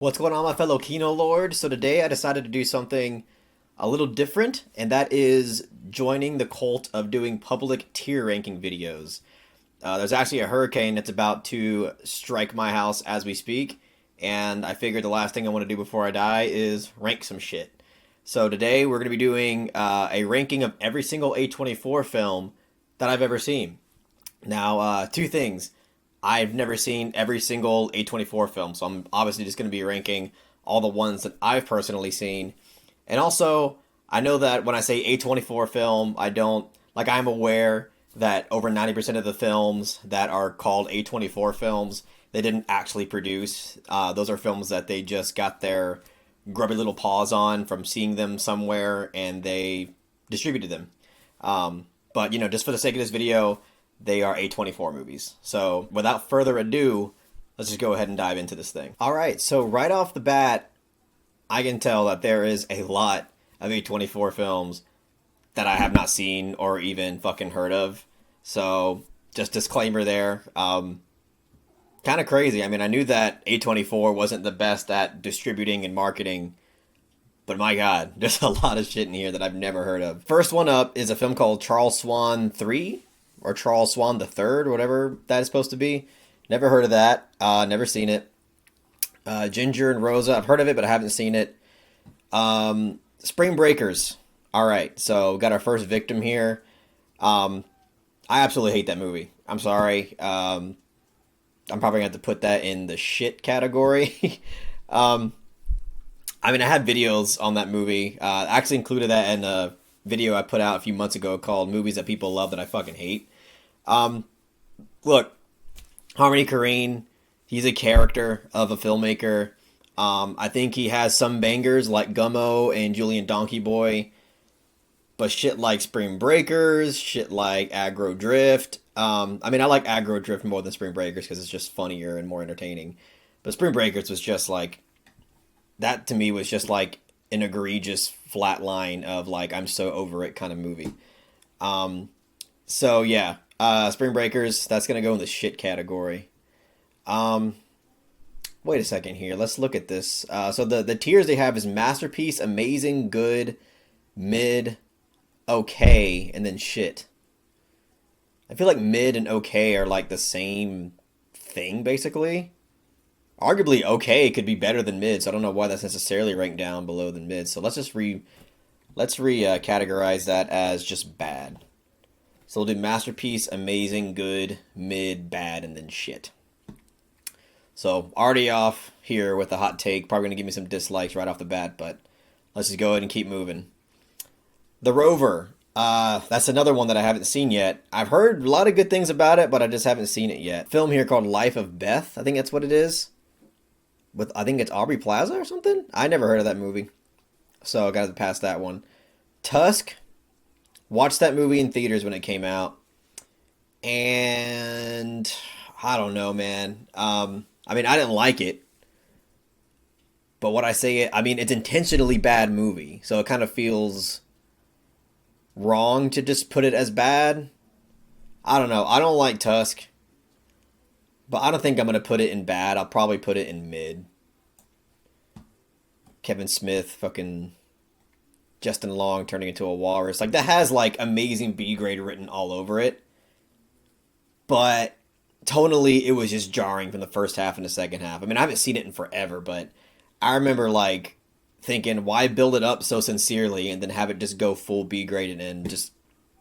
What's going on, my fellow Kino Lord? So today I decided to do something a little different, and that is joining the cult of doing public tier ranking videos. There's actually a hurricane that's about to strike my house as we speak, and I figured the last thing I want to do before I die is rank some shit. So today we're going to be doing a ranking of every single A24 film that I've ever seen. Now, two things. I've never seen every single A24 film, so I'm obviously just going to be ranking all the ones that I've personally seen. And also, I know that when I say A24 film, I don't, like, I'm aware that over 90% of the films that are called A24 films, they didn't actually produce. Those are films that they just got their grubby little paws on from seeing them somewhere and they distributed them. But, just for the sake of this video, they are A24 movies. So without further ado, let's just go ahead and dive into this thing. All right, so right off the bat, I can tell that there is a lot of A24 films that I have not seen or even fucking heard of. So just disclaimer there. Kind of crazy. I mean, I knew that A24 wasn't the best at distributing and marketing, but my God, there's a lot of shit in here that I've never heard of. First one up is a film called Charles Swan 3 or Charles Swan the Third, or whatever that is supposed to be. Never heard of that. Never seen it. Ginger and Rosa, I've heard of it, but I haven't seen it. Spring Breakers. All right, so we got our first victim here. I absolutely hate that movie. I'm sorry. I'm probably going to have to put that in the shit category. I mean, I had videos on that movie. I actually included that in a video I put out a few months ago called Movies That People Love That I Fucking Hate. Look, Harmony Korine, he's a character of a filmmaker. I think he has some bangers like Gummo and Julian Donkey Boy, but shit like Spring Breakers, shit like Aggro Drift. I mean, I like Aggro Drift more than Spring Breakers because it's just funnier and more entertaining. But Spring Breakers was just like, that to me was just like an egregious flat line of like, I'm so over it kind of movie. So yeah, Spring Breakers, that's gonna go in the shit category. Um, Wait a second here. Let's look at this. So the tiers they have is masterpiece, amazing, good, mid, okay, and then shit. I feel like mid and okay are like the same thing basically. Arguably okay could be better than mid, so I don't know why that's necessarily ranked down below than mid. So let's re categorize that as just bad. So we'll do masterpiece, amazing, good, mid, bad, and then shit. So already off here with a hot take. Probably gonna give me some dislikes right off the bat, but let's just go ahead and keep moving. The Rover. That's another one that I haven't seen yet. I've heard a lot of good things about it, but I just haven't seen it yet. Film here called Life of Beth. I think that's what it is. With I think it's Aubrey Plaza or something. I never heard of that movie, so I got to pass that one. Tusk. Watched that movie in theaters when it came out, and I don't know, man. I mean, I didn't like it, but what I say, I mean, it's intentionally bad movie, so it kind of feels wrong to just put it as bad. I don't know. I don't like Tusk, but I don't think I'm gonna put it in bad. I'll probably put it in mid. Kevin Smith, fucking Justin Long turning into a walrus. Like that has like amazing B grade written all over it. But tonally it was just jarring from the first half and the second half. I mean, I haven't seen it in forever, but I remember like thinking, why build it up so sincerely and then have it just go full B grade and just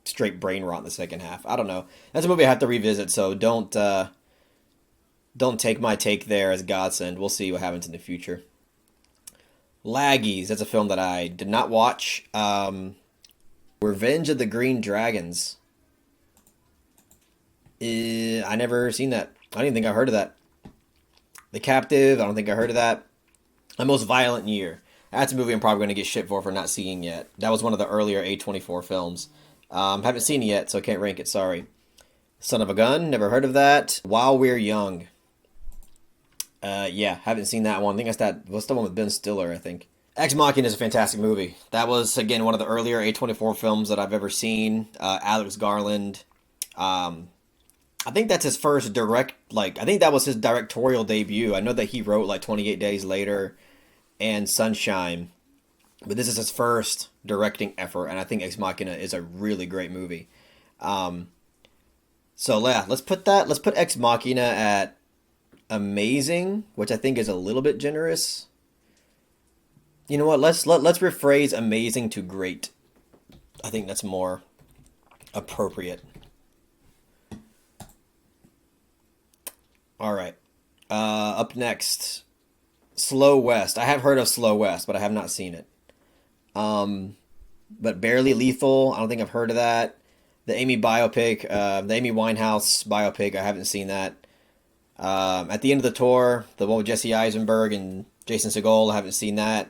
straight brain rot in the second half. I don't know. That's a movie I have to revisit, so don't take my take there as godsend. We'll see what happens in the future. Laggies. That's a film that I did not watch. Revenge of the Green Dragons. I never seen that. I don't even think I heard of that. The Captive. I don't think I heard of that. The Most Violent Year. That's a movie I'm probably going to get shit for not seeing yet. That was one of the earlier A24 films. Haven't seen it yet, so I can't rank it. Sorry. Son of a Gun. Never heard of that. While We're Young. Yeah, haven't seen that one. I think that's that. What's the one with Ben Stiller? I think. Ex Machina is a fantastic movie. That was again one of the earlier A24 films that I've ever seen. Alex Garland, I think that's his first direct, like, I think that was his directorial debut. I know that he wrote like 28 Days Later and Sunshine, but this is his first directing effort, and I think Ex Machina is a really great movie. Um, so yeah, let's put Ex Machina at amazing, which I think is a little bit generous. You know what? Let's rephrase amazing to great. I think that's more appropriate. All right. Up next, Slow West. I have heard of Slow West, but I have not seen it. Um, but Barely Lethal. I don't think I've heard of that. The Amy Winehouse biopic. I haven't seen that. At the end of the tour, the one with Jesse Eisenberg and Jason Segel. I haven't seen that.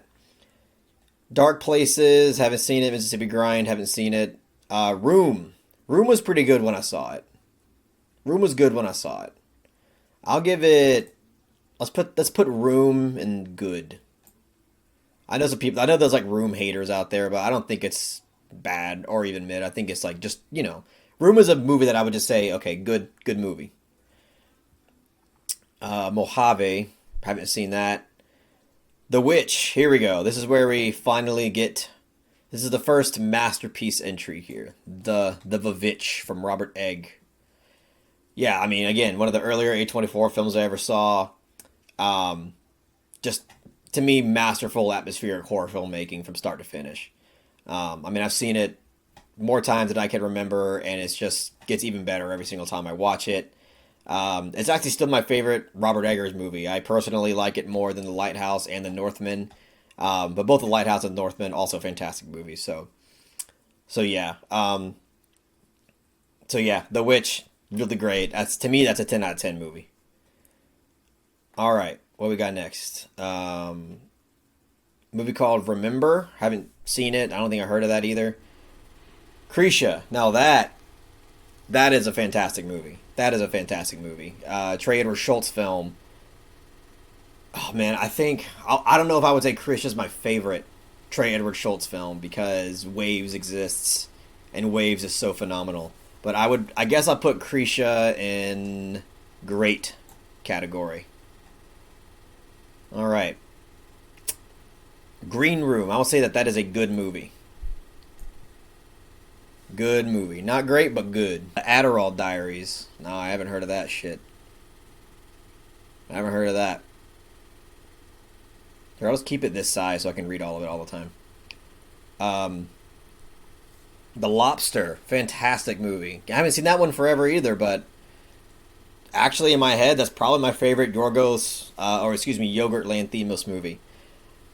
Dark Places. Haven't seen it. Mississippi Grind. Haven't seen it. Room. Room was pretty good when I saw it. Room was good when I saw it. I'll give it. Let's put Room in good. I know some people. I know there's like Room haters out there, but I don't think it's bad or even mid. I think it's like just Room is a movie that I would just say, okay, good movie. Mojave, haven't seen that. The Witch. Here we go. This is where we finally get. This is the first masterpiece entry here. The Vavitch from Robert Egg. Yeah, I mean, again, one of the earlier A24 films I ever saw. Um, just to me, masterful atmospheric horror filmmaking from start to finish. I mean, I've seen it more times than I can remember, and it's just gets even better every single time I watch it. It's actually still my favorite Robert Eggers movie. I personally like it more than The Lighthouse and The Northman, but both The Lighthouse and The Northman also fantastic movies. So yeah, The Witch really great. That's to me that's a 10 out of 10 movie. All right, what we got next? Movie called Remember. Haven't seen it. I don't think I heard of that either. Krisha. Now that is a fantastic movie. That is a fantastic movie. Trey Edward Schultz film. Oh man, I don't know if I would say Krisha's my favorite Trey Edward Schultz film because Waves exists, and Waves is so phenomenal. But I guess I'll put Krisha in great category. All right. Green Room. I will say that is a good movie. Good movie. Not great, but good. Adderall Diaries. No, I haven't heard of that shit. I haven't heard of that. Here, I'll just keep it this size so I can read all of it all the time. Um, The Lobster. Fantastic movie. I haven't seen that one forever either, but actually in my head, that's probably my favorite Yogurt Lanthimos movie.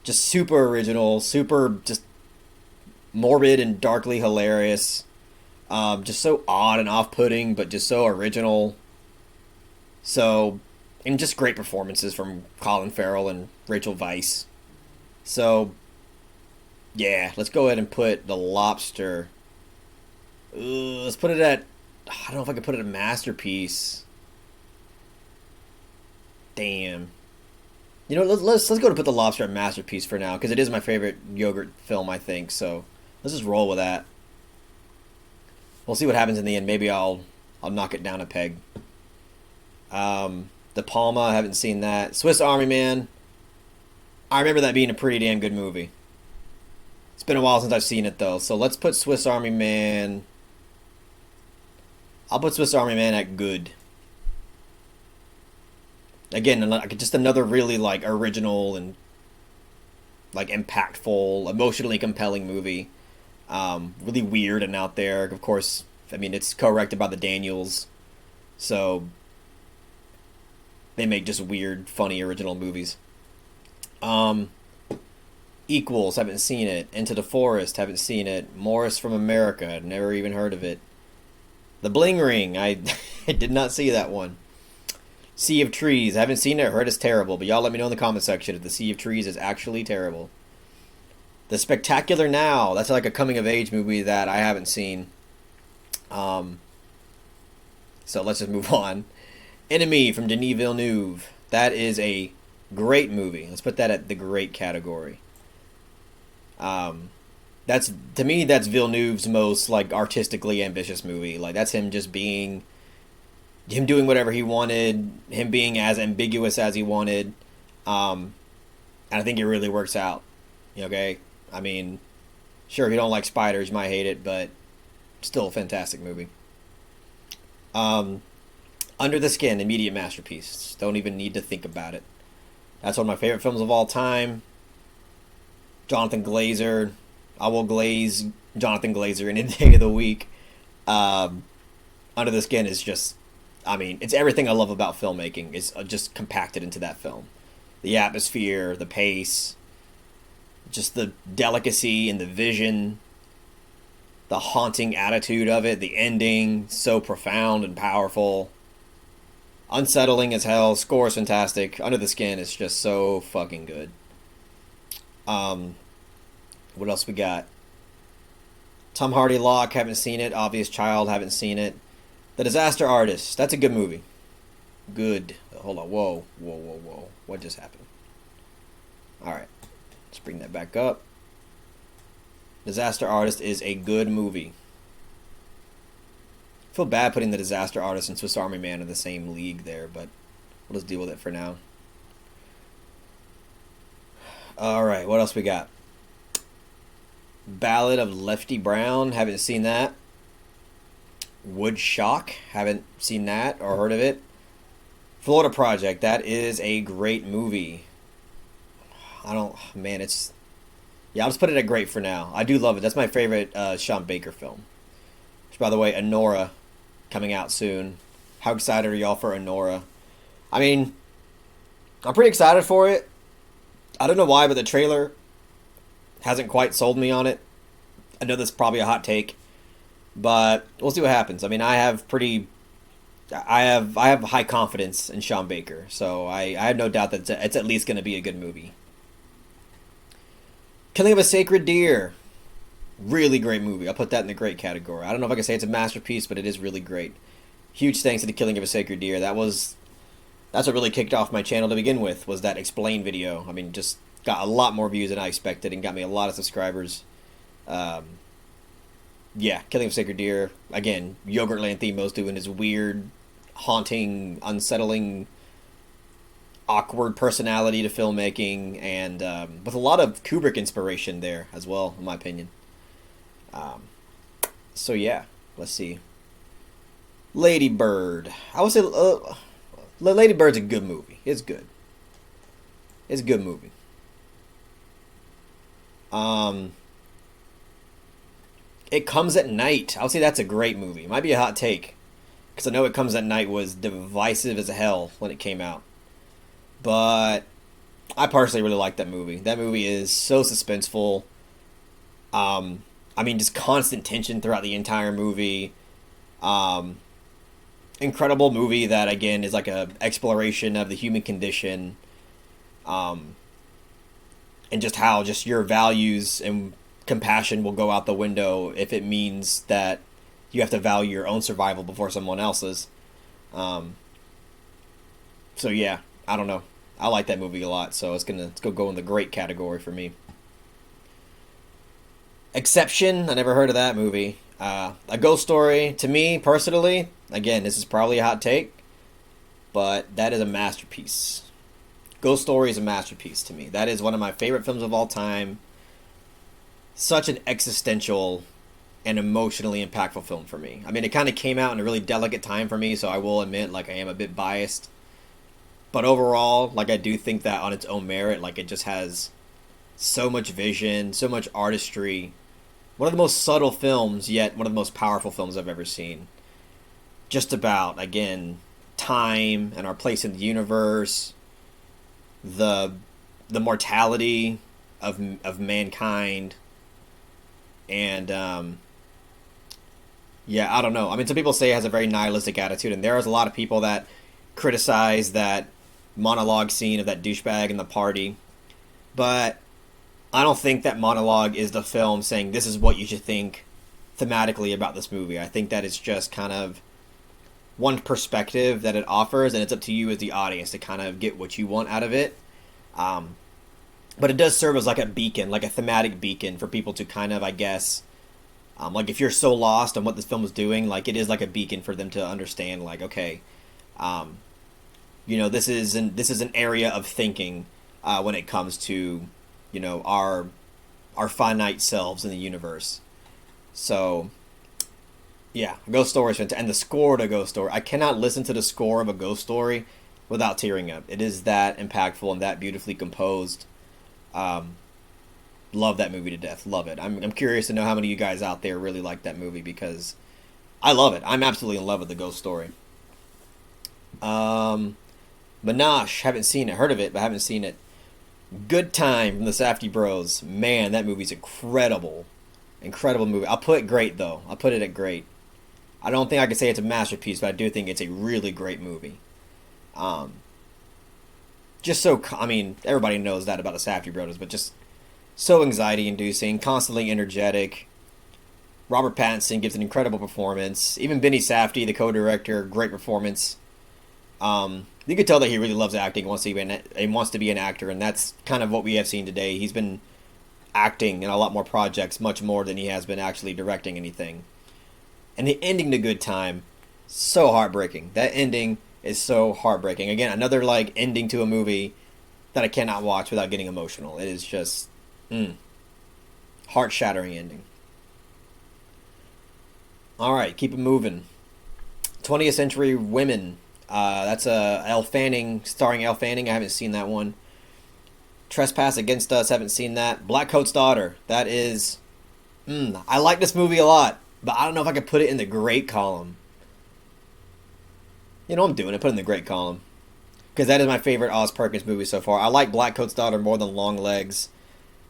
Just super original, super just morbid and darkly hilarious. Just so odd and off-putting, but just so original. So, and just great performances from Colin Farrell and Rachel Weisz. So, yeah, let's go ahead and put The Lobster. Let's put it at. I don't know if I could put it at masterpiece. Damn. You know, let's go to put The Lobster at masterpiece for now because it is my favorite yogurt film. I think so. Let's just roll with that. We'll see what happens in the end. Maybe I'll knock it down a peg. De Palma, I haven't seen that. Swiss Army Man. I remember that being a pretty damn good movie. It's been a while since I've seen it though, so let's put Swiss Army Man. I'll put Swiss Army Man at good. Again, just another really like original and like impactful, emotionally compelling movie. Really weird and out there. Of course, I mean it's co-directed by the Daniels, so they make just weird, funny, original movies. Um, Equals, haven't seen it. Into the Forest, haven't seen it. Morris from America, never even heard of it. The Bling Ring, I I did not see that one. Sea of Trees, I haven't seen it. Heard it's terrible, but y'all let me know in the comment section if the Sea of Trees is actually terrible. The Spectacular Now, that's like a coming of age movie that I haven't seen. Um, so let's just move on. Enemy from Denis Villeneuve, that is a great movie. Let's put that at the great category. Um, that's to me that's Villeneuve's most like artistically ambitious movie. Like that's him just being him doing whatever he wanted, him being as ambiguous as he wanted, and I think it really works out. Okay, I mean, sure, if you don't like spiders, you might hate it, but still a fantastic movie. Um, Under the Skin, immediate masterpiece. Don't even need to think about it. That's one of my favorite films of all time. Jonathan Glazer. I will glaze Jonathan Glazer any day of the week. Um, Under the Skin is just, I mean, it's everything I love about filmmaking. It's just compacted into that film. The atmosphere, the pace, just the delicacy and the vision, the haunting attitude of it, the ending, so profound and powerful. Unsettling as hell, score is fantastic. Under the Skin is just so fucking good. Um, what else we got? Tom Hardy Locke, haven't seen it. Obvious Child, haven't seen it. The Disaster Artist, that's a good movie. Good. Hold on, whoa. What just happened? Alright, let's bring that back up. Disaster Artist is a good movie. I feel bad putting The Disaster Artist and Swiss Army Man in the same league there, but we'll just deal with it for now. Alright, what else we got? Ballad of Lefty Brown, haven't seen that. Wood Shock, haven't seen that or heard of it. Florida Project, that is a great movie. Yeah, I'll just put it at great for now. I do love it. That's my favorite Sean Baker film. Which, by the way, Anora, coming out soon. How excited are y'all for Anora? I mean, I'm pretty excited for it. I don't know why, but the trailer hasn't quite sold me on it. I know this is probably a hot take, but we'll see what happens. I mean, I have high confidence in Sean Baker, so I have no doubt that it's at least going to be a good movie. Killing of a Sacred Deer, really great movie. I'll put that in the great category. I don't know if I can say it's a masterpiece, but it is really great. Huge thanks to The Killing of a Sacred Deer. That's what really kicked off my channel to begin with, was that Explain video. I mean, just got a lot more views than I expected and got me a lot of subscribers. Yeah, Killing of a Sacred Deer. Again, Yogurt Lanthimos doing his weird, haunting, unsettling, awkward personality to filmmaking, and with a lot of Kubrick inspiration there as well, in my opinion. So yeah, let's see. Lady Bird. I would say Lady Bird's a good movie. It's good. It's a good movie. It Comes at Night. I would say that's a great movie. It might be a hot take, because I know It Comes at Night was divisive as hell when it came out. But I personally really like that movie. That movie is so suspenseful. I mean, just constant tension throughout the entire movie. Incredible movie that, again, is like a exploration of the human condition. And just how just your values and compassion will go out the window if it means that you have to value your own survival before someone else's. So yeah, I don't know. I like that movie a lot, so it's gonna go in the great category for me. Exception, I never heard of that movie. A Ghost Story, to me personally, again, this is probably a hot take, but that is a masterpiece. Ghost Story is a masterpiece to me. That is one of my favorite films of all time. Such an existential and emotionally impactful film for me. I mean, it kind of came out in a really delicate time for me, so I will admit, like, I am a bit biased. But overall, like, I do think that on its own merit, like, it just has so much vision, so much artistry. One of the most subtle films, yet one of the most powerful films I've ever seen. Just about, again, time and our place in the universe, the mortality of mankind, and yeah, I don't know. I mean, some people say it has a very nihilistic attitude, and there's a lot of people that criticize that monologue scene of that douchebag in the party, but I don't think that monologue is the film saying this is what you should think thematically about this movie. I think that it's just kind of one perspective that it offers, and it's up to you as the audience to kind of get what you want out of it. But it does serve as like a beacon, like a thematic beacon for people to kind of, I guess, like if you're so lost on what this film is doing, like it is like a beacon for them to understand, like, okay, Um, this is an area of thinking when it comes to our finite selves in the universe. So yeah, Ghost Story is fantastic, and the score to Ghost Story. I cannot listen to the score of a Ghost Story without tearing up. It is that impactful and that beautifully composed. Um, Love that movie to death. Love it. I'm curious to know how many of you guys out there really like that movie because I love it. I'm absolutely in love with the Ghost Story. Um, Menage, haven't seen it. Heard of it, but haven't seen it. Good Time from the Safdie Bros. Man, that movie's incredible. Incredible movie. I'll put it great though. I'll put it at great. I don't think I can say it's a masterpiece, but I do think it's a really great movie. Um, just so I mean, everybody knows that about the Safdie Brothers, but just so anxiety inducing, constantly energetic. Robert Pattinson gives an incredible performance. Even Benny Safdie, the co-director, great performance. You could tell that he really loves acting, wants to be an actor, and that's kind of what we have seen today. He's been acting in a lot more projects, much more than he has been actually directing anything. And the ending to Good Time, so heartbreaking. That ending is so heartbreaking. Again, another like ending to a movie that I cannot watch without getting emotional. It is just heart-shattering ending. All right, keep it moving. 20th Century Women. That's Elle Fanning, starring Elle Fanning. I haven't seen that one. Trespass Against Us. Haven't seen that. Black Coat's Daughter. That is. I like this movie a lot, but I don't know if I could put it in the great column. You know what I'm doing? I put it in the great column because that is my favorite Oz Perkins movie so far. I like Black Coat's Daughter more than Long Legs,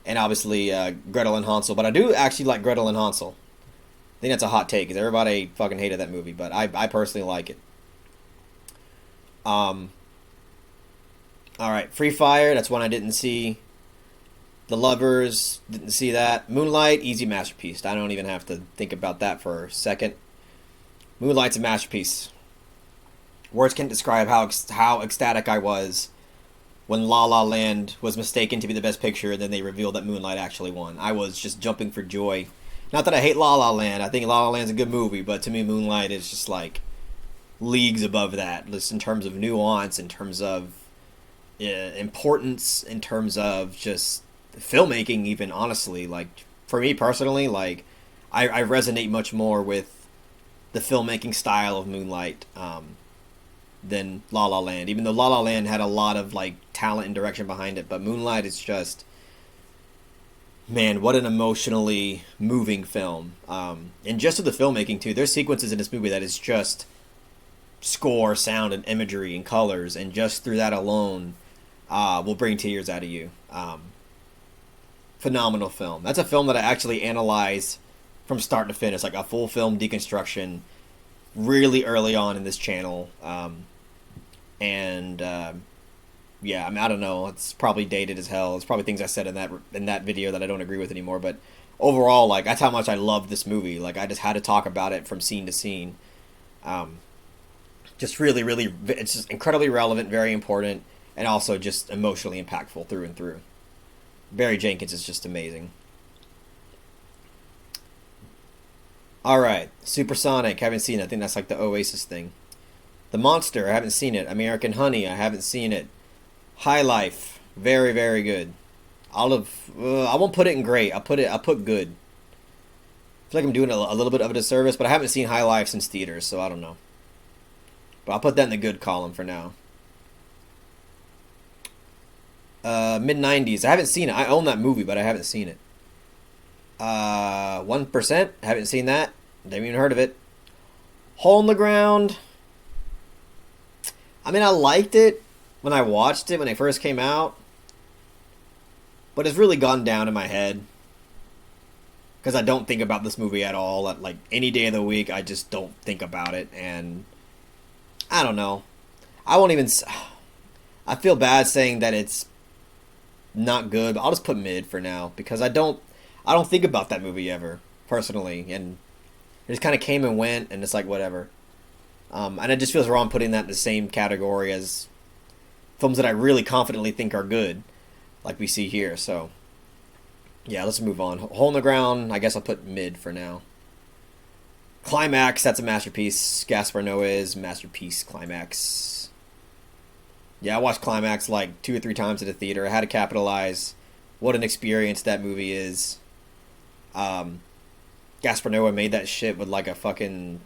and obviously Gretel and Hansel. But I do actually like Gretel and Hansel. I think that's a hot take because everybody fucking hated that movie, but I personally like it. Um, all right, Free Fire. That's one I didn't see. The Lovers, didn't see that. Moonlight, easy masterpiece. I don't even have to think about that for a second. Moonlight's a masterpiece. Words can't describe how ecstatic I was when La La Land was mistaken to be the best picture, and then they revealed that Moonlight actually won. I was just jumping for joy. Not that I hate La La Land. I think La La Land's a good movie, but to me, Moonlight is just like leagues above that, just in terms of nuance, in terms of importance, in terms of just filmmaking. Even honestly, like for me personally, like I resonate much more with the filmmaking style of Moonlight than La La Land. Even though La La Land had a lot of like talent and direction behind it, but Moonlight is just, man, what an emotionally moving film. And just with the filmmaking too, there's sequences in this movie that is just score, sound, and imagery and colors, and just through that alone, will bring tears out of you. Phenomenal film. That's a film that I actually analyzed from start to finish, like a full film deconstruction, really early on in this channel. And yeah, I mean, I don't know. It's probably dated as hell. It's probably things I said in that video that I don't agree with anymore. But overall, like that's how much I love this movie. Like I just had to talk about it from scene to scene. Just really, really, it's just incredibly relevant, very important, and also just emotionally impactful through and through. Barry Jenkins is just amazing. All right, Supersonic, haven't seen it. I think that's like the Oasis thing. The Monster, I haven't seen it. American Honey, I haven't seen it. High Life, very, very good. I won't put it in great. I'll put good. I feel like I'm doing a little bit of a disservice, but I haven't seen High Life since theaters, so I don't know. But I'll put that in the good column for now. Mid-90s. I haven't seen it. I own that movie, but I haven't seen it. 1%. I haven't seen that. Never even heard of it. Hole in the Ground. I mean, I liked it when I watched it when it first came out. But it's really gone down in my head. Because I don't think about this movie at all. Like, any day of the week, I just don't think about it. And I don't know. I won't even... I feel bad saying that it's not good, but I'll just put mid for now. Because I don't think about that movie ever, personally. And it just kind of came and went, and it's like, whatever. And it just feels wrong putting that in the same category as films that I really confidently think are good, like we see here. So, yeah, let's move on. Hole in the Ground, I guess I'll put mid for now. Climax, that's a masterpiece. Gaspar Noé's masterpiece, Climax. Yeah, I watched Climax like 2 or 3 times at the theater. I had to capitalize what an experience that movie is. Um, Gaspar Noé made that shit with like a fucking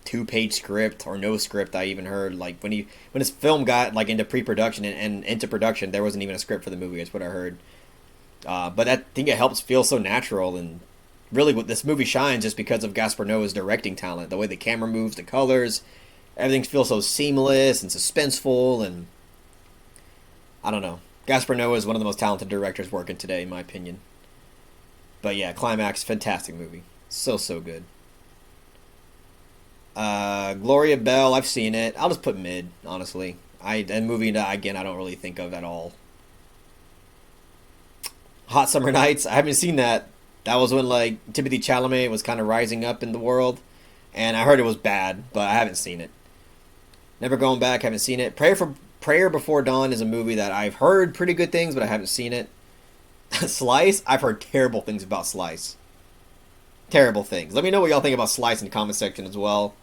2 page script or no script. I even heard like when his film got like into pre-production and into production, there wasn't even a script for the movie. That's what I heard. But I think it helps feel so natural, and really what this movie shines just because of Gaspar Noé's directing talent. The way the camera moves, the colors, everything feels so seamless and suspenseful, and I don't know. Gaspar Noé is one of the most talented directors working today, in my opinion. But yeah, Climax, fantastic movie, so good. Gloria Bell, I've seen it. I'll just put mid, honestly. And movie that again I don't really think of at all. Hot Summer Nights, I haven't seen that. That was when like Timothy Chalamet was kind of rising up in the world, and I heard it was bad, but I haven't seen it. Never Going Back, haven't seen it. Prayer Before Dawn is a movie that I've heard pretty good things, but I haven't seen it. Slice, I've heard terrible things about Slice. Terrible things. Let me know what y'all think about Slice in the comment section as well.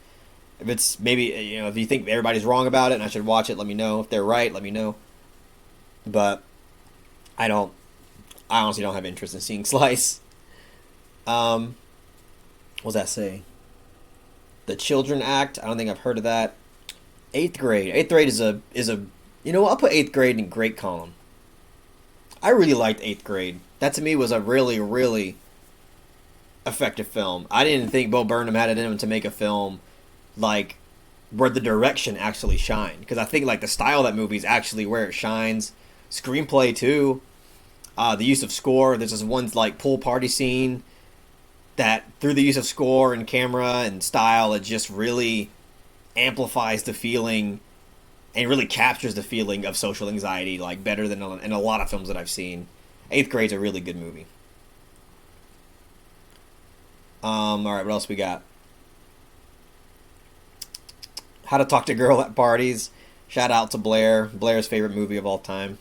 If it's maybe if you think everybody's wrong about it and I should watch it, let me know. If they're right, let me know. But I don't. I honestly don't have interest in seeing Slice. What does that say? The Children Act. I don't think I've heard of that. Eighth Grade. Eighth Grade is a I'll put Eighth Grade in great column. I really liked Eighth Grade. That to me was a really effective film. I didn't think Bo Burnham had it in him to make a film like where the direction actually shined, because I think like the style of that movie is actually where it shines. Screenplay too. The use of score. There's this one like pool party scene that through the use of score and camera and style, it just really amplifies the feeling and really captures the feeling of social anxiety like better than in a lot of films that I've seen. Eighth Grade's a really good movie. All right, what else we got? How to Talk to Girl at Parties. Shout out to Blair. Blair's favorite movie of all time.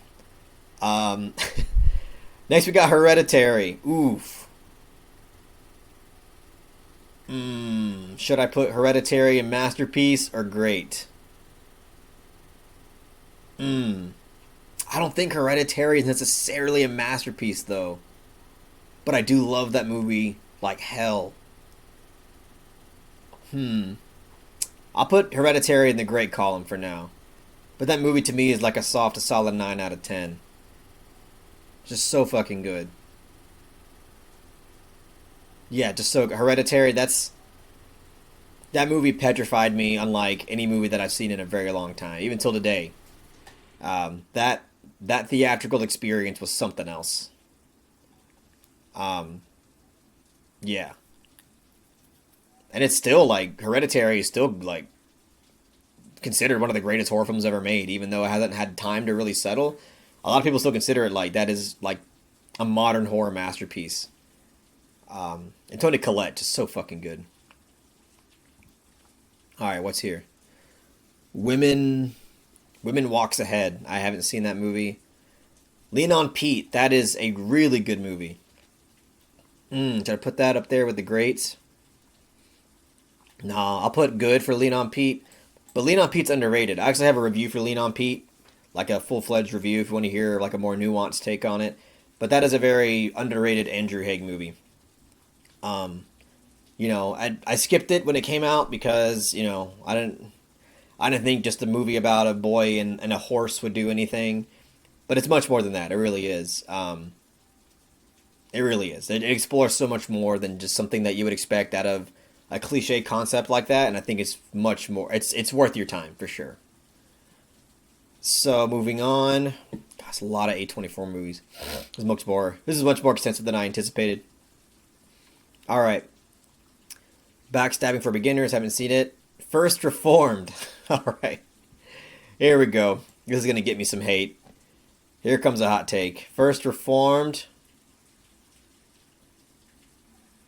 Next we got Hereditary. Oof. Should I put Hereditary in masterpiece or great? I don't think Hereditary is necessarily a masterpiece though. But I do love that movie like hell. I'll put Hereditary in the great column for now. But that movie to me is like a soft, a solid 9 out of 10. Just so fucking good. Yeah, just so Hereditary, that movie petrified me unlike any movie that I've seen in a very long time, even till today. That theatrical experience was something else. Yeah. And it's still like Hereditary is still like considered one of the greatest horror films ever made, even though it hasn't had time to really settle. A lot of people still consider it like that is like a modern horror masterpiece. And Toni Collette, just so fucking good. All right, what's here? Women Walks Ahead. I haven't seen that movie. Lean on Pete. That is a really good movie. Should I put that up there with the greats? Nah, I'll put good for Lean on Pete. But Lean on Pete's underrated. I actually have a review for Lean on Pete. Like a full-fledged review if you want to hear like a more nuanced take on it. But that is a very underrated Andrew Haigh movie. I skipped it when it came out because, I didn't think just a movie about a boy and a horse would do anything. But it's much more than that. It really is. It really is. It explores so much more than just something that you would expect out of a cliche concept like that, and I think it's much more. It's worth your time for sure. So moving on, that's a lot of A24 movies. This is much more extensive than I anticipated. All right, Backstabbing for Beginners. Haven't seen it. First Reformed. All right, here we go. This is gonna get me some hate. Here comes a hot take. First Reformed.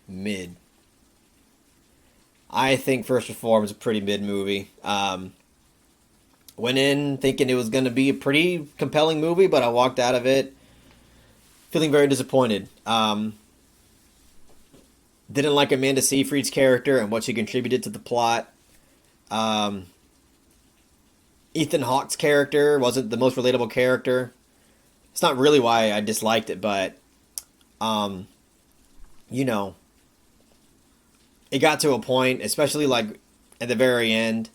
Mid. I think First Reformed is a pretty mid movie. Went in thinking it was going to be a pretty compelling movie, but I walked out of it feeling very disappointed. Didn't like Amanda Seyfried's character and what she contributed to the plot. Um, Ethan Hawke's character wasn't the most relatable character. It's not really why I disliked it, but um, you know, it got to a point, especially like at the very end,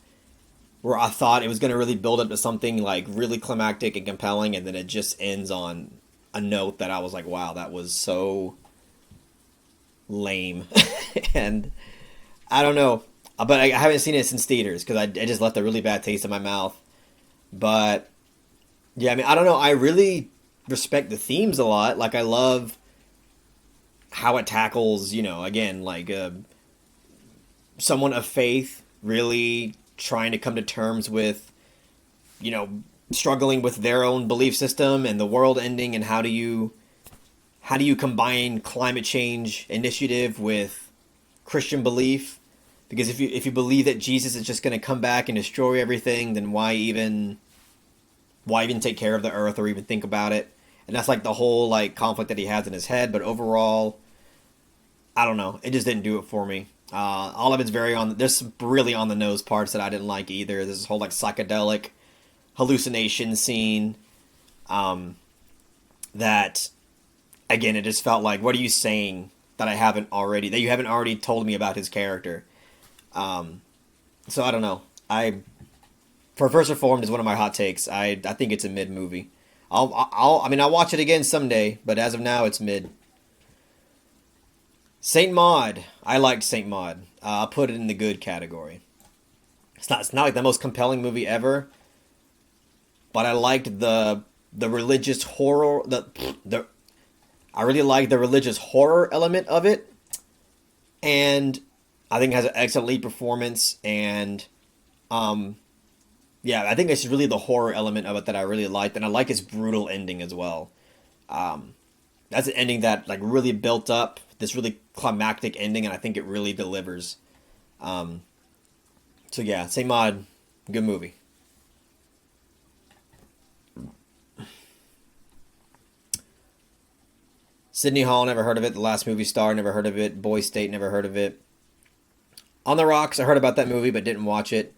where I thought it was going to really build up to something like really climactic and compelling, and then it just ends on a note that I was like, wow, that was so lame. And I don't know, but I haven't seen it since theaters because I just left a really bad taste in my mouth. But yeah, I mean, I don't know. I really respect the themes a lot. Like, I love how it tackles, again, like someone of faith really trying to come to terms with, you know, struggling with their own belief system and the world ending, and how do you combine climate change initiative with Christian belief? Because if you believe that Jesus is just going to come back and destroy everything, then why even take care of the earth or even think about it? And that's like the whole like conflict that he has in his head. But overall, I don't know. It just didn't do it for me. All of it's very on. There's some really on the nose parts that I didn't like either. There's this whole like psychedelic hallucination scene. That again, it just felt like, what are you saying that you haven't already told me about his character? So I don't know. For First Reformed is one of my hot takes. I think it's a mid movie. I'll watch it again someday, but as of now, it's mid. Saint Maud. I liked Saint Maud. I'll put it in the good category. It's not like the most compelling movie ever, but I liked the religious horror. I really liked the religious horror element of it, and I think it has an excellent lead performance. And yeah, I think it's really the horror element of it that I really liked, and I like its brutal ending as well. Um, that's an ending that like really built up this really climactic ending, and I think it really delivers. Um, so yeah, Saint Maud, good movie. Sydney Hall, never heard of it. The Last Movie Star, never heard of it. Boy State, never heard of it. On the Rocks, I heard about that movie but didn't watch it.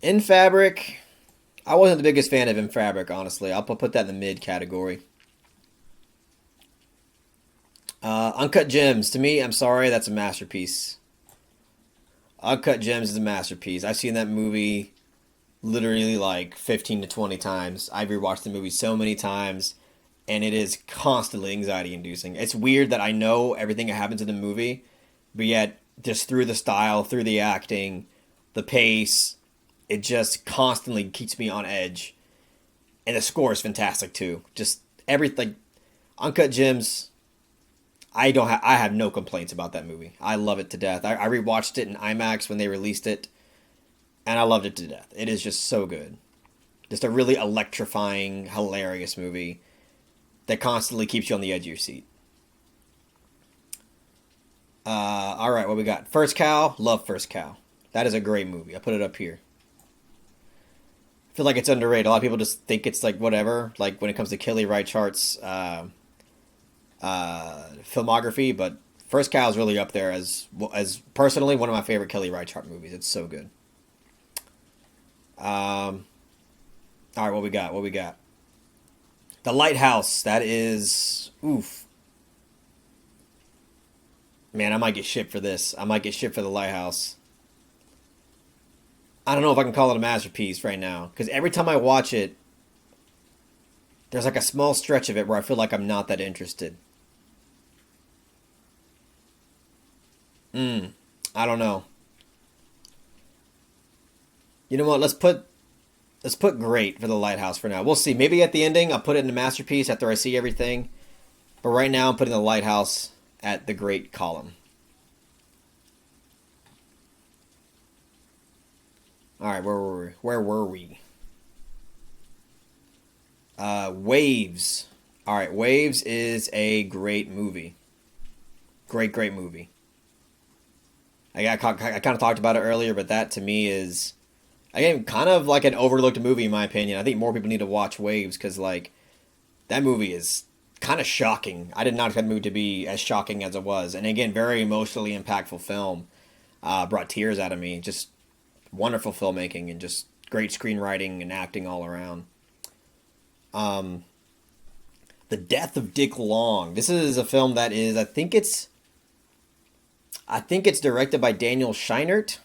In Fabric, I wasn't the biggest fan of In Fabric, honestly. I'll put that in the mid category. Uncut Gems, to me, I'm sorry, that's a masterpiece. Uncut Gems is a masterpiece. I've seen that movie literally like 15 to 20 times. I've rewatched the movie so many times, and it is constantly anxiety inducing. It's weird that I know everything that happens in the movie, but yet just through the style, through the acting, the pace, it just constantly keeps me on edge. And the score is fantastic too. Just everything. Uncut Gems. I have no complaints about that movie. I love it to death. I rewatched it in IMAX when they released it, and I loved it to death. It is just so good. Just a really electrifying, hilarious movie that constantly keeps you on the edge of your seat. All right, what we got? First Cow, love First Cow. That is a great movie. I put it up here. I feel like it's underrated. A lot of people just think it's like whatever, like when it comes to Kelly Reichardt's filmography, but First Cow is really up there as personally one of my favorite Kelly Reichardt movies. It's so good. All right, what we got? What we got? The Lighthouse. That is oof. Man, I might get shit for this. I might get shit for The Lighthouse. I don't know if I can call it a masterpiece right now, because every time I watch it, there's like a small stretch of it where I feel like I'm not that interested. I don't know. You know what? Let's put great for The Lighthouse for now. We'll see. Maybe at the ending I'll put it in the masterpiece after I see everything. But right now I'm putting The Lighthouse at the great column. All right, where were we? Where were we? Waves. All right, Waves is a great movie. Great movie. I kind of talked about it earlier, but that to me is, again, kind of like an overlooked movie in my opinion. I think more people need to watch Waves because like that movie is kind of shocking. I did not expect the movie to be as shocking as it was, and again, very emotionally impactful film. Brought tears out of me. Just wonderful filmmaking and just great screenwriting and acting all around. Um, The Death of Dick Long. This is a film that is, I think it's directed by Daniel Scheinert,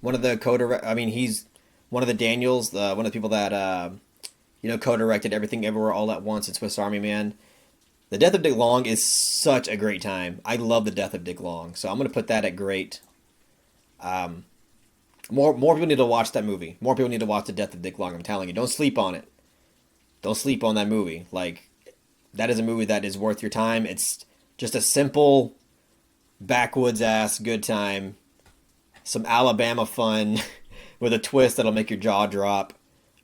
one of the co-direct. I mean, he's one of the Daniels, one of the people that co-directed Everything Everywhere All at Once and Swiss Army Man. The Death of Dick Long is such a great time. I love The Death of Dick Long, so I'm gonna put that at great. Um, more people need to watch that movie. More people need to watch The Death of Dick Long. I'm telling you, don't sleep on it. Don't sleep on that movie. Like, that is a movie that is worth your time. It's just a simple, backwoods ass good time. Some Alabama fun with a twist that'll make your jaw drop.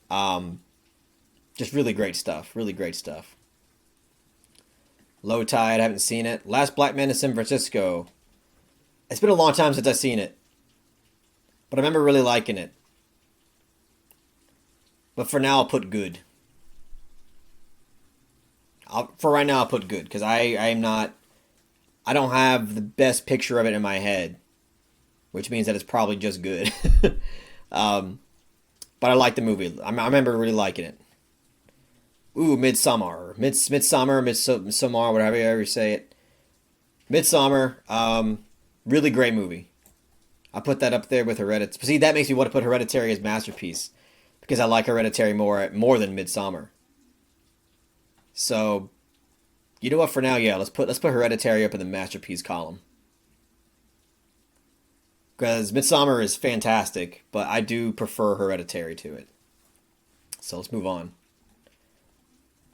Um, just really great stuff. Really great stuff. Low Tide, I haven't seen it. Last Black Man in San Francisco. It's been a long time since I've seen it, but I remember really liking it. But for now, I'll put good. For right now, I'll put good because I'm not. I don't have the best picture of it in my head, which means that it's probably just good. um, but I like the movie. I remember really liking it. Ooh, Midsommar, Midsommar, whatever you say it. Midsommar, really great movie. I put that up there with Hereditary. See, that makes me want to put Hereditary as masterpiece because I like Hereditary more than Midsommar. So, you know what? For now, yeah, let's put Hereditary up in the masterpiece column because Midsommar is fantastic, but I do prefer Hereditary to it. So let's move on.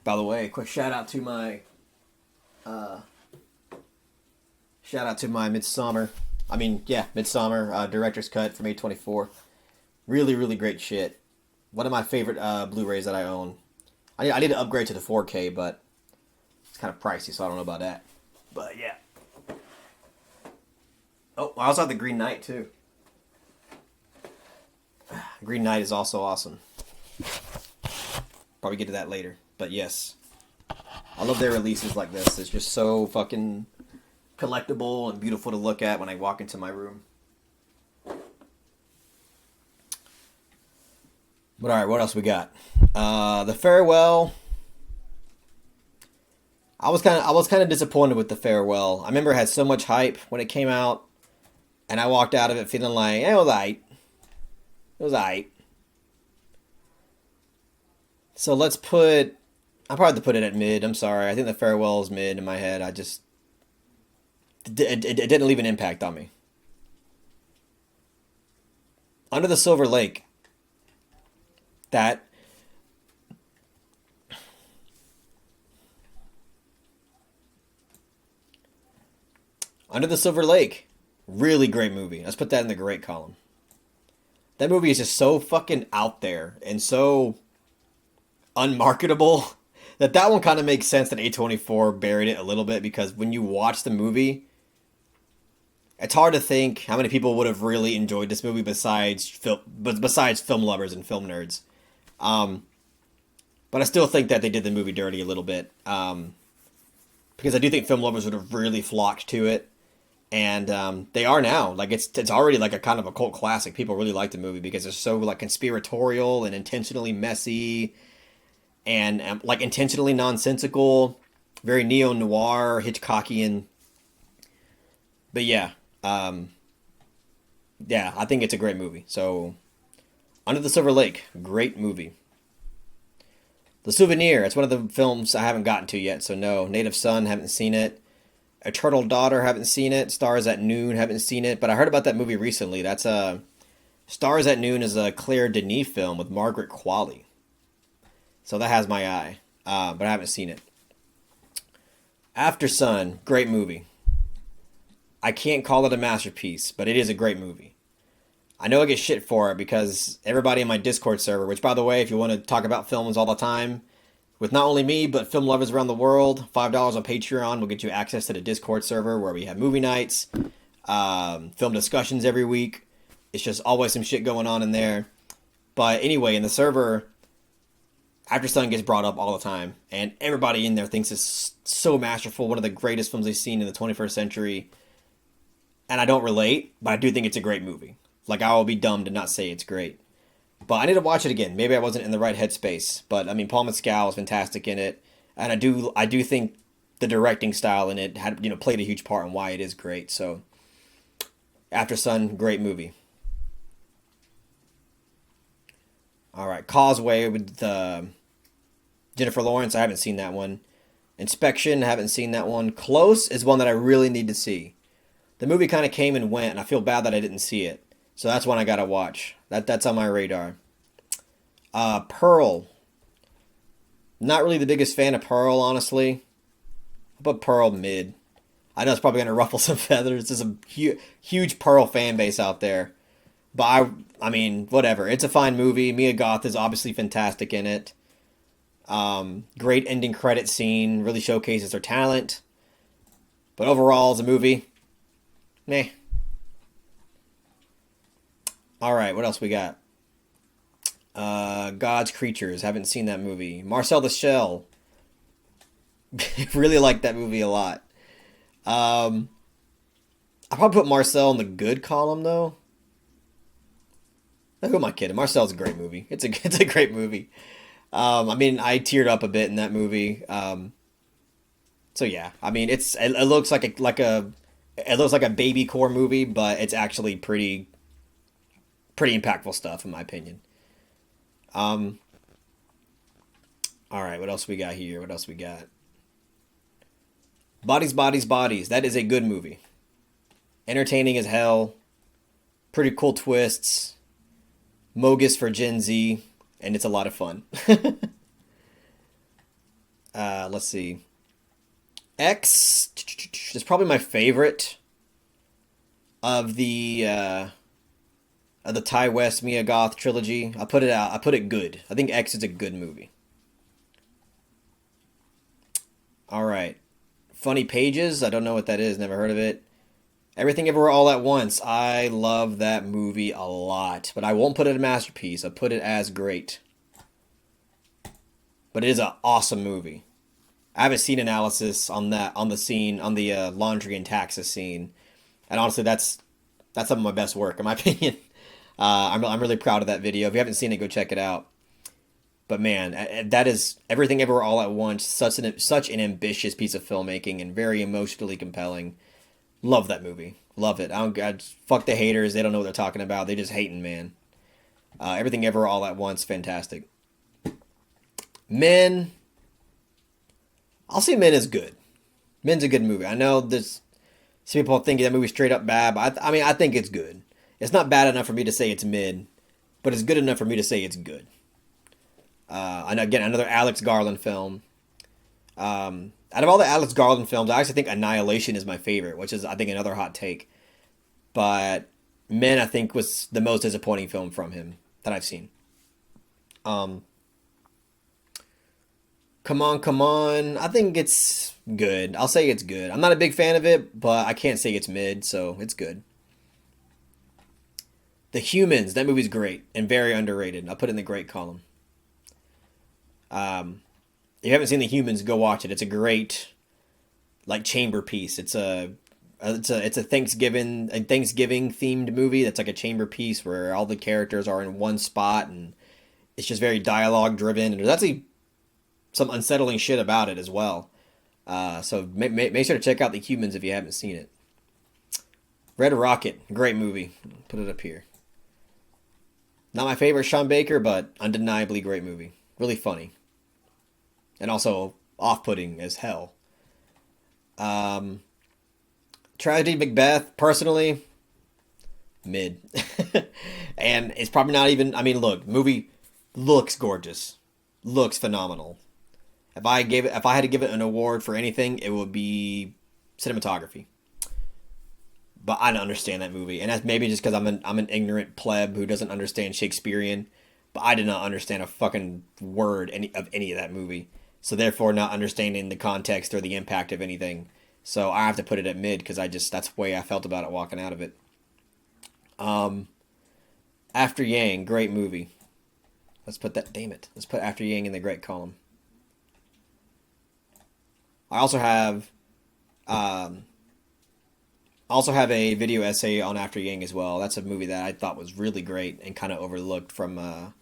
By the way, quick shout out to my Midsommar. Midsommar director's cut from A24. Really, really great shit. One of my favorite Blu-rays that I own. I need to upgrade to the 4K, but it's kind of pricey, so I don't know about that. But yeah. Oh, I also have the Green Knight too. Green Knight is also awesome. Probably get to that later. But yes, I love their releases like this. It's just so fucking collectible and beautiful to look at when I walk into my room. But alright, what else we got? The Farewell. I was kind of disappointed with The Farewell. I remember it had so much hype when it came out, and I walked out of it feeling like, it was aight. It was aight. So I'll probably have to put it at mid. I'm sorry. I think The Farewell is mid in my head. It didn't leave an impact on me. Under the Silver Lake. That Under the Silver Lake. Really great movie. Let's put that in the great column. That movie is just so fucking out there and so unmarketable that one kind of makes sense that A24 buried it a little bit because when you watch the movie, it's hard to think how many people would have really enjoyed this movie besides film lovers and film nerds. But I still think that they did the movie dirty a little bit. Because I do think film lovers would have really flocked to it. And they are now. Like it's already like a kind of a cult classic. People really like the movie because it's so like conspiratorial and intentionally messy and like intentionally nonsensical, very neo-noir, Hitchcockian. But yeah, I think it's a great movie. So, Under the Silver Lake, great movie. The Souvenir, it's one of the films I haven't gotten to yet, so no. Native Son, haven't seen it. Eternal Daughter, haven't seen it. Stars at Noon, haven't seen it. But I heard about that movie recently. That's Stars at Noon is a Claire Denis film with Margaret Qualley. So that has my eye, but I haven't seen it. After Sun, great movie. I can't call it a masterpiece, but it is a great movie. I know I get shit for it because everybody in my Discord server, which by the way, if you want to talk about films all the time, with not only me, but film lovers around the world, $5 on Patreon will get you access to the Discord server where we have movie nights, film discussions every week. It's just always some shit going on in there. But anyway, in the server, After Sun gets brought up all the time, and everybody in there thinks it's so masterful, one of the greatest films they've seen in the 21st century. And I don't relate, but I do think it's a great movie. Like, I will be dumb to not say it's great. But I need to watch it again. Maybe I wasn't in the right headspace. But I mean, Paul Mescal is fantastic in it, and I do think the directing style in it had played a huge part in why it is great. So, After Sun, great movie. All right, Causeway with Jennifer Lawrence. I haven't seen that one. Inspection. I haven't seen that one. Close is one that I really need to see. The movie kind of came and went, and I feel bad that I didn't see it. So that's one I gotta watch. That's on my radar. Pearl. Not really the biggest fan of Pearl, honestly. But Pearl mid. I know it's probably gonna ruffle some feathers. There's a huge Pearl fan base out there. But I mean, whatever. It's a fine movie. Mia Goth is obviously fantastic in it. Great ending credit scene. Really showcases her talent. But overall, as a movie, meh. All right, what else we got? God's Creatures. Haven't seen that movie. Marcel the Shell. Really like that movie a lot. I probably put Marcel in the good column though. Who am I kidding? Marcel's a great movie. It's a great movie. I mean, I teared up a bit in that movie. So yeah, I mean, it looks it looks like a baby core movie, but it's actually pretty impactful stuff in my opinion. Um, all right, what else we got here? What else we got? Bodies, Bodies, Bodies. That is a good movie. Entertaining as hell. Pretty cool twists. Mogus for Gen Z, and it's a lot of fun. Let's see. X is probably my favorite of the Ty West Mia Goth trilogy. I put it out. I put it good. I think X is a good movie. All right. Funny Pages. I don't know what that is. Never heard of it. Everything Everywhere All at Once. I love that movie a lot, but I won't put it a masterpiece. I put it as great. But it is an awesome movie. I have a scene analysis on the scene, on the laundry and taxes scene, and honestly, that's some of my best work in my opinion. I'm really proud of that video. If you haven't seen it, go check it out. But man, that is Everything Everywhere All at Once. Such an ambitious piece of filmmaking and very emotionally compelling. Love that movie. Love it. Fuck the haters. They don't know what they're talking about. They just hating, man. Everything Ever All at Once. Fantastic. Men. I'll say Men is good. Men's a good movie. I know there's some people think that movie's straight up bad, but I mean, I think it's good. It's not bad enough for me to say it's mid, but it's good enough for me to say it's good. And again, another Alex Garland film. Out of all the Alex Garland films, I actually think Annihilation is my favorite, which is, I think, another hot take. But Men, I think, was the most disappointing film from him that I've seen. Come On, Come On. I think it's good. I'll say it's good. I'm not a big fan of it, but I can't say it's mid, so it's good. The Humans. That movie's great and very underrated. I'll put it in the great column. If you haven't seen The Humans, go watch it. It's a great, like, chamber piece. It's a Thanksgiving themed movie that's like a chamber piece where all the characters are in one spot and it's just very dialogue driven, and there's actually some unsettling shit about it as well. So make sure to check out The Humans if you haven't seen it. Red Rocket, great movie. Put it up here. Not my favorite Sean Baker, but undeniably great movie. Really funny. And also off-putting as hell. Tragedy Macbeth, personally, mid. And it's probably not even, I mean, look, movie looks gorgeous. Looks phenomenal. If I had to give it an award for anything, it would be cinematography. But I don't understand that movie, and that's maybe just because I'm an ignorant pleb who doesn't understand Shakespearean. But I did not understand a fucking word of any of that movie, so therefore not understanding the context or the impact of anything. So I have to put it at mid because that's the way I felt about it walking out of it. After Yang, great movie. Let's put that. Damn it. Let's put After Yang in the great column. I um, also have a video essay on After Yang as well. That's a movie that I thought was really great and kind of overlooked from. I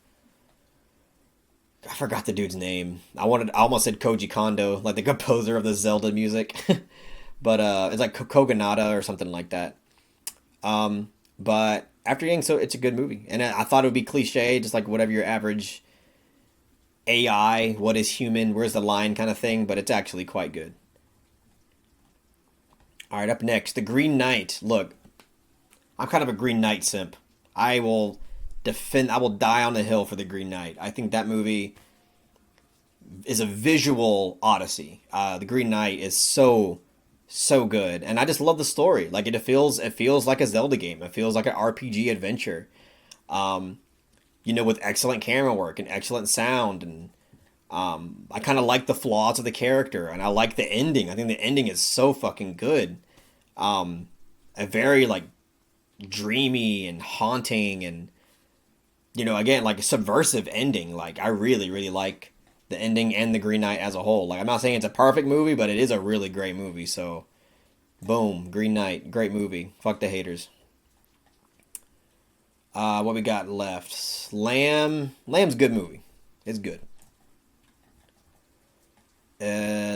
forgot the dude's name. I almost said Koji Kondo, like the composer of the Zelda music, but it's like Kogonada or something like that. But After Yang, so it's a good movie, and I thought it would be cliche, just like whatever your average AI, what is human, where's the line kind of thing, but it's actually quite good. All right, up next, The Green Knight. Look, I'm kind of a Green Knight simp. I will I will die on the hill for The Green Knight. I think that movie is a visual odyssey. The Green Knight is so good, and I just love the story. Like it feels like a Zelda game. It feels like an RPG adventure. Um, with excellent camera work and excellent sound, and I kind of like the flaws of the character, and I like the ending. I think the ending is so fucking good. A very like dreamy and haunting, and again, like a subversive ending. Like I really, really like the ending and the Green Knight as a whole. Like I'm not saying it's a perfect movie, but it is a really great movie. So, boom, Green Knight, great movie. Fuck the haters. What we got left? Lamb's good movie. It's good.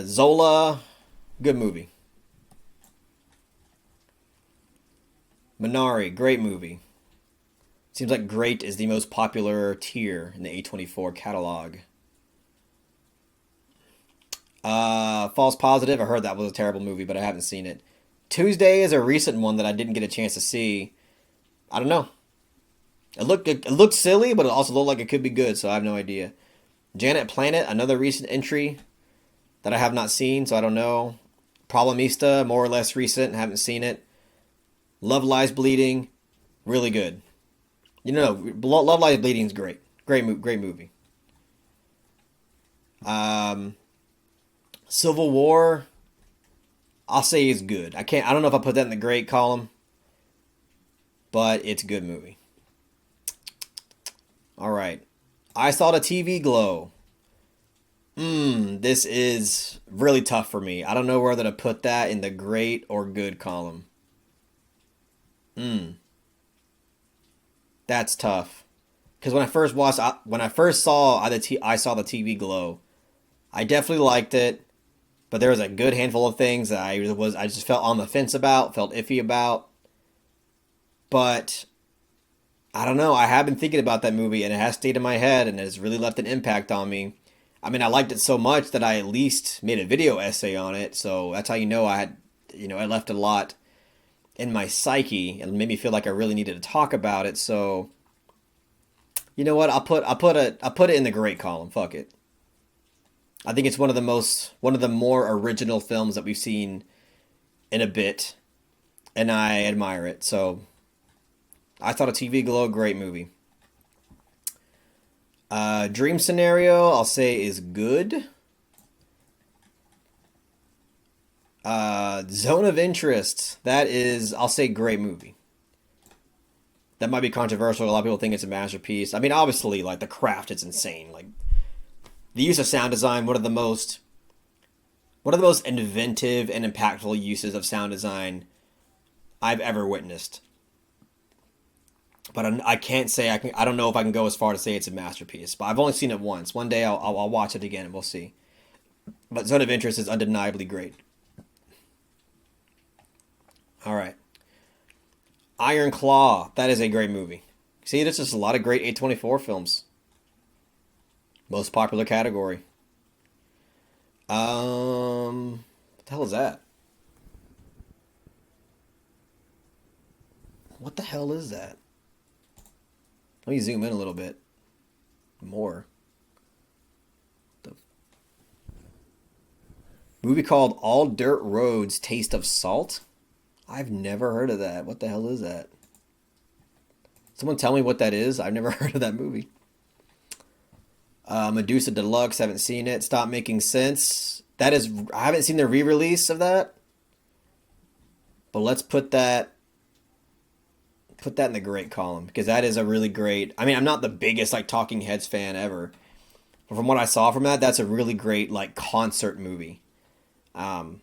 Zola, good movie. Minari, great movie. Seems like great is the most popular tier in the A24 catalog. False Positive. I heard that was a terrible movie, but I haven't seen it. Tuesday is a recent one that I didn't get a chance to see. I don't know. It looked silly, but it also looked like it could be good, so I have no idea. Janet Planet, another recent entry that I have not seen, so I don't know. Problemista, more or less recent, haven't seen it. Love Lies Bleeding, really good. Love Lies Bleeding is great. Great movie. Um, Civil War, I'll say is good. I don't know if I put that in the great column, but it's a good movie. All right. I Saw the TV Glow. This is really tough for me. I don't know whether to put that in the great or good column. Mm, that's tough. Because when I first saw I Saw the TV Glow, I definitely liked it, but there was a good handful of things that I just felt on the fence about, felt iffy about. But I don't know. I have been thinking about that movie, and it has stayed in my head, and it has really left an impact on me. I mean, I liked it so much that I at least made a video essay on it. So that's how I left a lot in my psyche, and made me feel like I really needed to talk about it. So you know what? I'll put it in the great column. Fuck it. I think it's one of the more original films that we've seen in a bit, and I admire it. So I thought a TV Glow, great movie. Dream Scenario, I'll say is good. Zone of Interest, that is, I'll say, great movie. That might be controversial. A lot of people think it's a masterpiece. I mean, obviously, like the craft is insane. Like the use of sound design, one of the most inventive and impactful uses of sound design I've ever witnessed. But I can't say I can. I don't know if I can go as far to say it's a masterpiece. But I've only seen it once. One day I'll watch it again and we'll see. But Zone of Interest is undeniably great. All right, Iron Claw. That is a great movie. See, there's just a lot of great A24 films. Most popular category. What the hell is that? What the hell is that? Let me zoom in a little bit more. The movie called All Dirt Roads Taste of Salt? I've never heard of that. What the hell is that? Someone tell me what that is. I've never heard of that movie. Medusa Deluxe, haven't seen it. Stop Making Sense. I haven't seen the re-release of that. But let's put that put that in the great column because that is a really great. I mean, I'm not the biggest like Talking Heads fan ever, but from what I saw from that, that's a really great like concert movie. Um,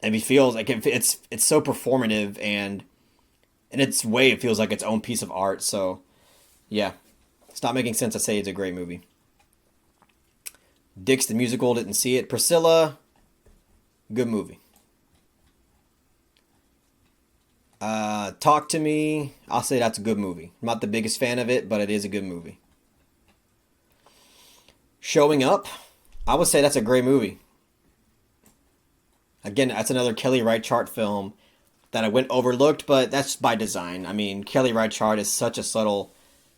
and it feels like it's so performative and in its way, it feels like its own piece of art. So yeah, it's not making sense to say it's a great movie. Dix the musical didn't see it. Priscilla, good movie. Talk to Me. I'll say that's a good movie. I'm not the biggest fan of it, but it is a good movie. Showing Up. I would say that's a great movie. Again, that's another Kelly Reichardt film that I went overlooked, but that's by design. I mean, Kelly Reichardt is such a subtle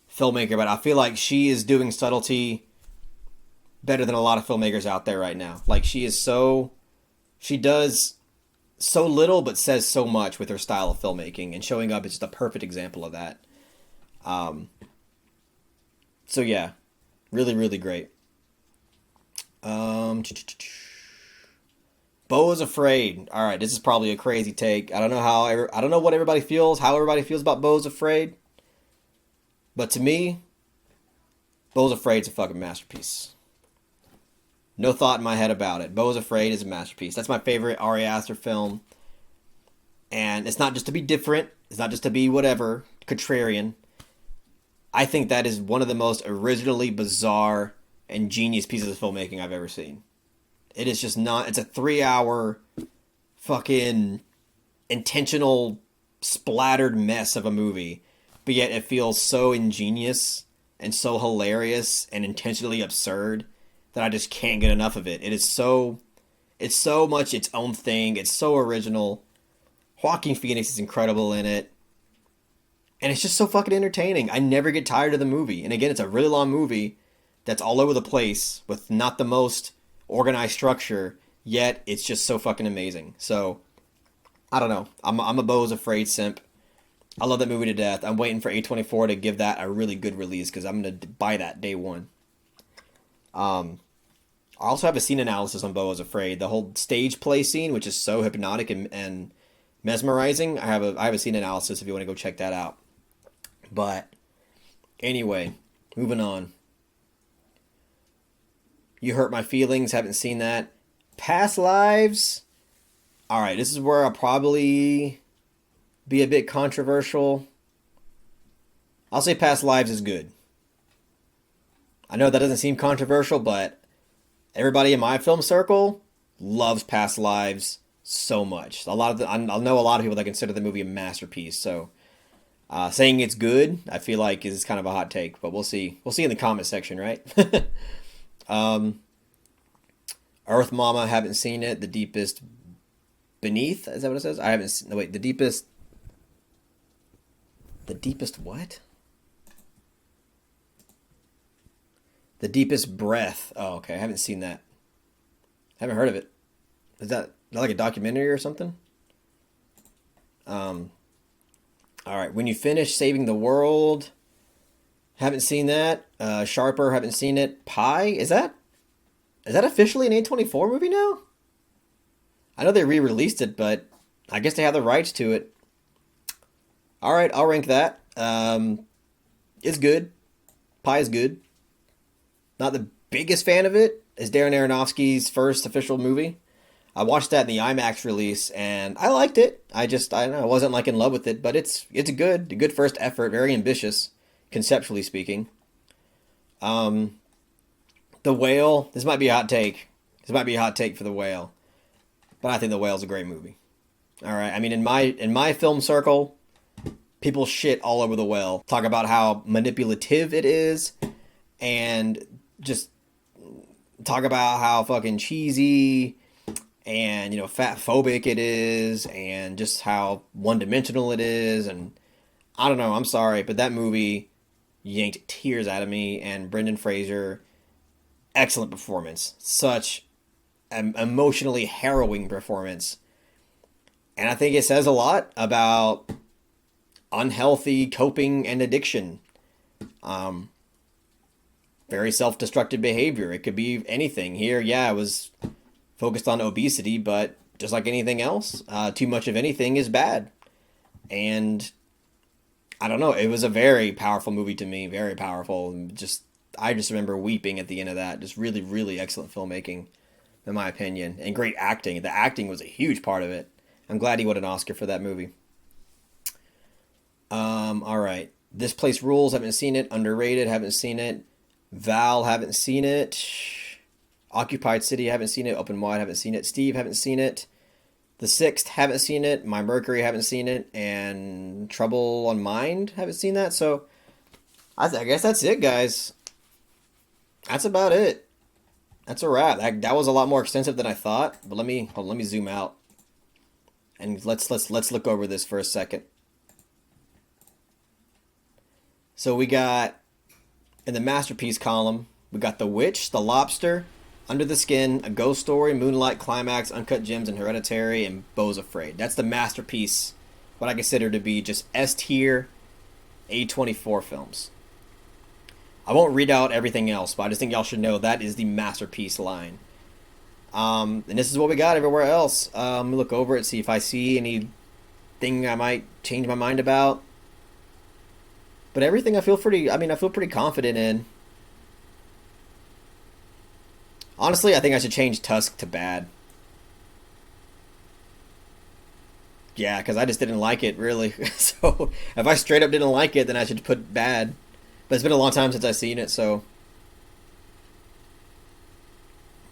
filmmaker, but I feel like she is doing subtlety better than a lot of filmmakers out there right now. Like she does so little but says so much with her style of filmmaking, and Showing Up is just a perfect example of that. Um, so yeah, really, really great. Um, Bose Afraid. All right, this is probably a crazy take. I don't know what everybody feels, how everybody feels about Bose Afraid, but to me, Bose Afraid's a fucking masterpiece. No thought in my head about it. Bose Afraid is a masterpiece. That's my favorite Ari Aster film. And it's not just to be different. It's not just to be whatever, contrarian. I think that is one of the most originally bizarre and genius pieces of filmmaking I've ever seen. It is just not... It's a 3-hour fucking intentional splattered mess of a movie. But yet it feels so ingenious and so hilarious and intentionally absurd that I just can't get enough of it. It's so much its own thing. It's so original. Joaquin Phoenix is incredible in it. And it's just so fucking entertaining. I never get tired of the movie. And again, it's a really long movie that's all over the place with not the most organized structure, yet it's just so fucking amazing. So, I don't know. I'm a Bose Afraid simp. I love that movie to death. I'm waiting for A24 to give that a really good release because I'm going to buy that day one. I also have a scene analysis on Bose Afraid. The whole stage play scene, which is so hypnotic and mesmerizing. I have a scene analysis if you want to go check that out. But anyway, moving on. You Hurt My Feelings. Haven't seen that. Past Lives. All right, this is where I'll probably be a bit controversial. I'll say Past Lives is good. I know that doesn't seem controversial, but everybody in my film circle loves Past Lives so much. I know a lot of people that consider the movie a masterpiece. So saying it's good, I feel like is kind of a hot take, but we'll see. We'll see in the comment section, right? Earth Mama, haven't seen it. The Deepest Beneath, is that what it says? I haven't seen. No, wait, The Deepest what? The Deepest Breath. Oh, okay. I haven't seen that. Haven't heard of it. Is that like a documentary or something? All right. When You Finish Saving the World. Haven't seen that. Sharper. Haven't seen it. Pi. Is that officially an A24 movie now? I know they re-released it, but I guess they have the rights to it. All right. I'll rank that. It's good. Pi is good. Not the biggest fan of it. It's Darren Aronofsky's first official movie. I watched that in the IMAX release and I liked it. I don't know, I wasn't like in love with it, but it's a good first effort, very ambitious, conceptually speaking. The Whale, this might be a hot take. This might be a hot take for The Whale. But I think The Whale's a great movie. All right, I mean in my film circle, people shit all over The Whale. Talk about how manipulative it is and just talk about how fucking cheesy and, fat phobic it is and just how one-dimensional it is. And I don't know, I'm sorry, but that movie yanked tears out of me. And Brendan Fraser, excellent performance. Such an emotionally harrowing performance. And I think it says a lot about unhealthy coping and addiction. Very self-destructive behavior. It could be anything. Here, yeah, it was focused on obesity, but just like anything else, too much of anything is bad. and I don't know, it was a very powerful movie to me, very powerful. And I just remember weeping at the end of that. Just really, really excellent filmmaking, in my opinion, and great acting. The acting was a huge part of it. I'm glad he won an Oscar for that movie. All right. This Place Rules, haven't seen it. Underrated, haven't seen it. Val, haven't seen it. Occupied City, haven't seen it. Open Wide, haven't seen it. Steve, haven't seen it. The Sixth, haven't seen it. My Mercury, haven't seen it. And Trouble on Mind, haven't seen that. So I guess that's it, guys. That's about it. That's a wrap. That was a lot more extensive than I thought. But let me zoom out and let's look over this for a second. So we got in the masterpiece column, we got The Witch, The Lobster, Under the Skin, A Ghost Story, Moonlight, Climax, Uncut Gems, and Hereditary, and Bose Afraid. That's the masterpiece, what I consider to be just S tier A24 films. I won't read out everything else, but I just think y'all should know that is the masterpiece line. And this is what we got everywhere else. Let me look over it, see if I see anything I might change my mind about. But everything I feel pretty confident in. Honestly, I think I should change Tusk to bad. Yeah, because I just didn't like it, really. So, if I straight up didn't like it, then I should put bad. But it's been a long time since I've seen it, so...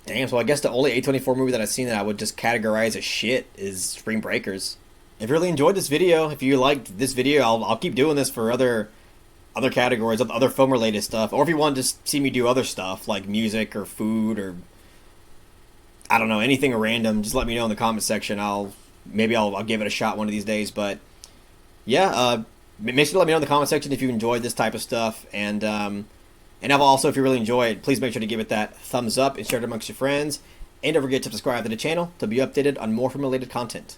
Damn, so I guess the only A24 movie that I've seen that I would just categorize as shit is Spring Breakers. If you really enjoyed this video, if you liked this video, I'll keep doing this for other categories, other film-related stuff. Or if you want to just see me do other stuff, like music or food or... I don't know, anything random, just let me know in the comment section. I'll give it a shot one of these days. But, yeah, make sure to let me know in the comment section if you enjoyed this type of stuff. And also, if you really enjoy it, please make sure to give it that thumbs up and share it amongst your friends. And don't forget to subscribe to the channel to be updated on more film-related content.